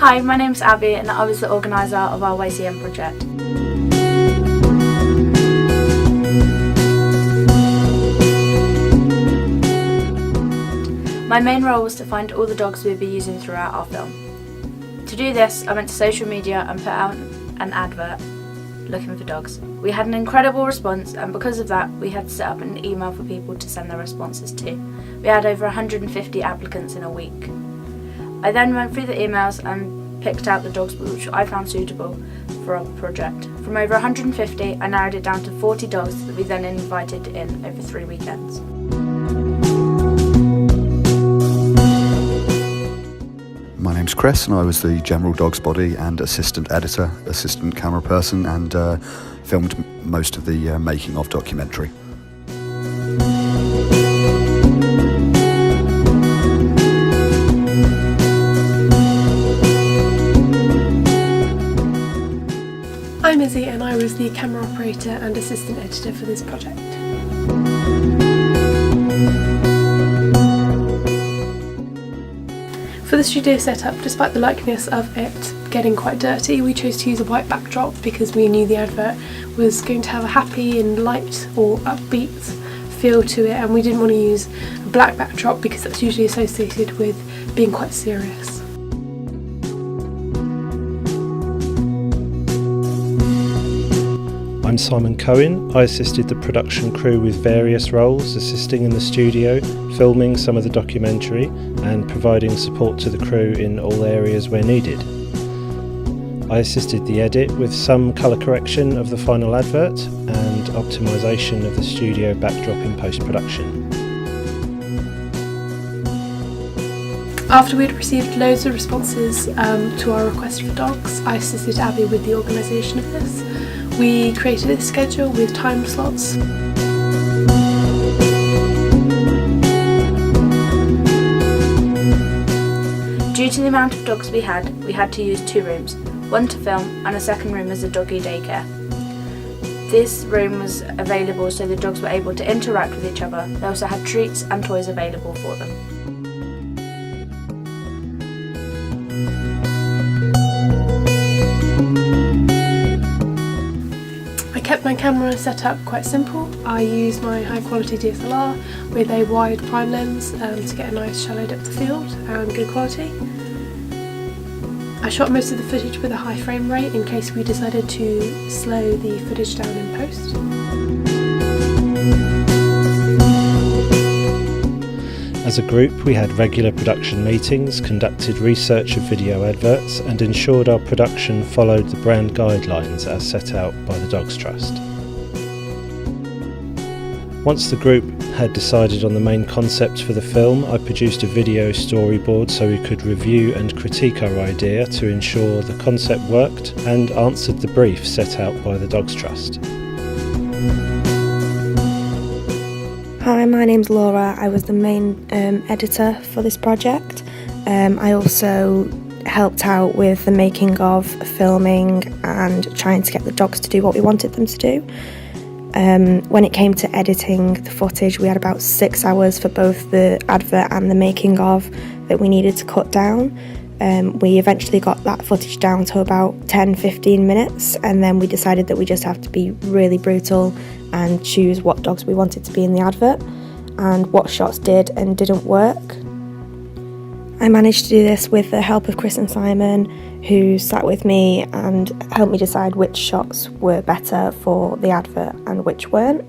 Hi, my name's Abby and I was the organiser of our YCN project. My main role was to find all the dogs we'd be using throughout our film. To do this, I went to social media and put out an advert looking for dogs. We had an incredible response, and because of that we had to set up an email for people to send their responses to. We had over 150 applicants in a week. I then went through the emails and picked out the dogs which I found suitable for our project. From over 150, I narrowed it down to 40 dogs that we then invited in over 3 weekends. My name's Chris and I was the general dogs body and assistant editor, assistant camera person, and filmed most of the making of documentary. I'm Izzy and I was the camera operator and assistant editor for this project. For the studio setup, despite the likeliness of it getting quite dirty, we chose to use a white backdrop because we knew the advert was going to have a happy and light or upbeat feel to it, and we didn't want to use a black backdrop because that's usually associated with being quite serious. I'm Simon Cohen. I assisted the production crew with various roles, assisting in the studio, filming some of the documentary and providing support to the crew in all areas where needed. I assisted the edit with some colour correction of the final advert and optimisation of the studio backdrop in post-production. After we'd received loads of responses to our request for dogs, I assisted Abby with the organisation of this. We created a schedule with time slots. Due to the amount of dogs we had to use 2 rooms, one to film and a second room as a doggy daycare. This room was available so the dogs were able to interact with each other. They also had treats and toys available for them. I kept my camera set up quite simple. I used my high quality DSLR with a wide prime lens to get a nice shallow depth of field and good quality. I shot most of the footage with a high frame rate in case we decided to slow the footage down in post. As a group, we had regular production meetings, conducted research of video adverts and ensured our production followed the brand guidelines as set out by the Dogs Trust. Once the group had decided on the main concept for the film, I produced a video storyboard so we could review and critique our idea to ensure the concept worked and answered the brief set out by the Dogs Trust. Hi, my name's Laura. I was the main editor for this project. I also helped out with the making of, filming and trying to get the dogs to do what we wanted them to do. When it came to editing the footage, we had about 6 hours for both the advert and the making of that we needed to cut down. We eventually got that footage down to about 10-15 minutes, and then we decided that we just have to be really brutal and choose what dogs we wanted to be in the advert and what shots did and didn't work. I managed to do this with the help of Chris and Simon, who sat with me and helped me decide which shots were better for the advert and which weren't.